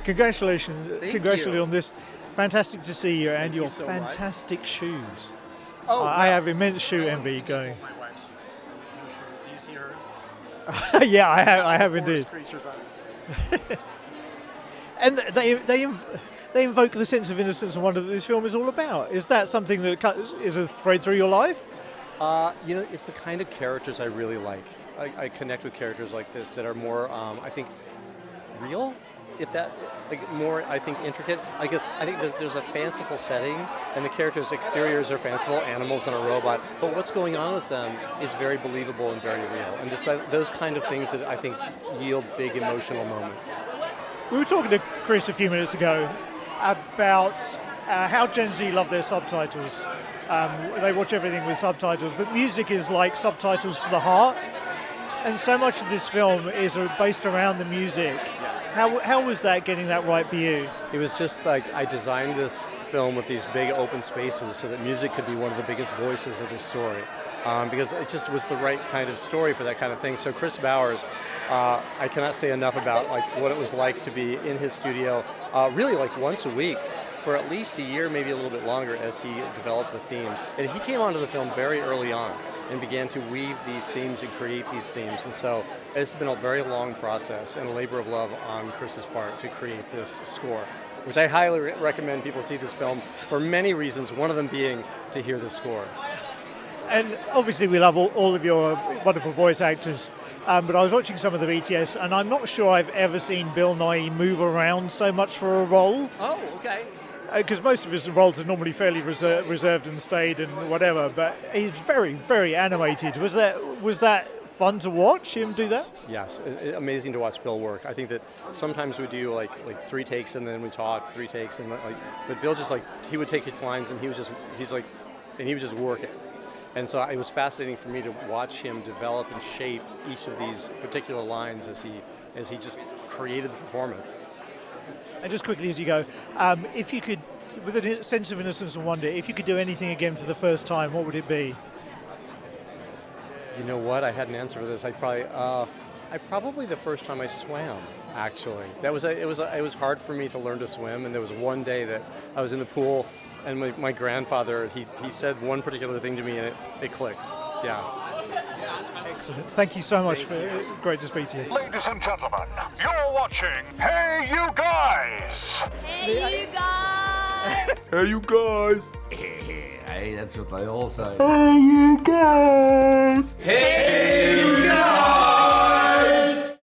Congratulations on this. Fantastic to see you and your so fantastic shoes. Oh, I have immense shoe envy going. My wife's shoes. No shoe. Do you see hers? Yeah, I have indeed. Creatures on. And they invoke the sense of innocence and wonder that this film is all about. Is that something that is a thread through your life? It's the kind of characters I really like. I connect with characters like this that are more, I think, real. If that, like, more, I think, intricate. I think that there's a fanciful setting, and the characters' exteriors are fanciful, animals and a robot. But what's going on with them is very believable and very real. And just those kind of things that I think yield big emotional moments. We were talking to Chris a few minutes ago about how Gen Z love their subtitles. They watch everything with subtitles, but music is like subtitles for the heart. And so much of this film is based around the music. How was that, getting that right for you? It was just like I designed this film with these big open spaces so that music could be one of the biggest voices of this story. Because it just was the right kind of story for that kind of thing. So Chris Bowers, I cannot say enough about like what it was like to be in his studio, really like once a week for at least a year, maybe a little bit longer, as he developed the themes. And he came onto the film very early on and began to weave these themes and create these themes. And so it's been a very long process and a labor of love on Chris's part to create this score, which I highly recommend people see this film for many reasons, one of them being to hear the score. And obviously we love all of your wonderful voice actors, but I was watching some of the BTS and I'm not sure I've ever seen Bill Nighy move around so much for a role. Oh, okay. Because most of his roles are normally fairly reserved and staid and whatever, but he's very, very animated. Was that fun to watch him do that? Yes, amazing to watch Bill work. I think that sometimes we do like 3 takes and then we talk 3 takes, and but Bill just he would take his lines and he would just work it. And so it was fascinating for me to watch him develop and shape each of these particular lines as he just created the performance. And just quickly as you go, if you could, with a sense of innocence and wonder, if you could do anything again for the first time, what would it be? You know what? I had an answer for this. I probably the first time I swam. Actually, it was hard for me to learn to swim, and there was one day that I was in the pool, and my grandfather he said one particular thing to me, and it clicked. Yeah. Excellent. Thank you so much. Great to speak to you. Ladies and gentlemen, you're watching Hey You Guys! Hey, you guys! Hey you guys! Hey, that's what they all say. Hey you guys! Hey, you guys!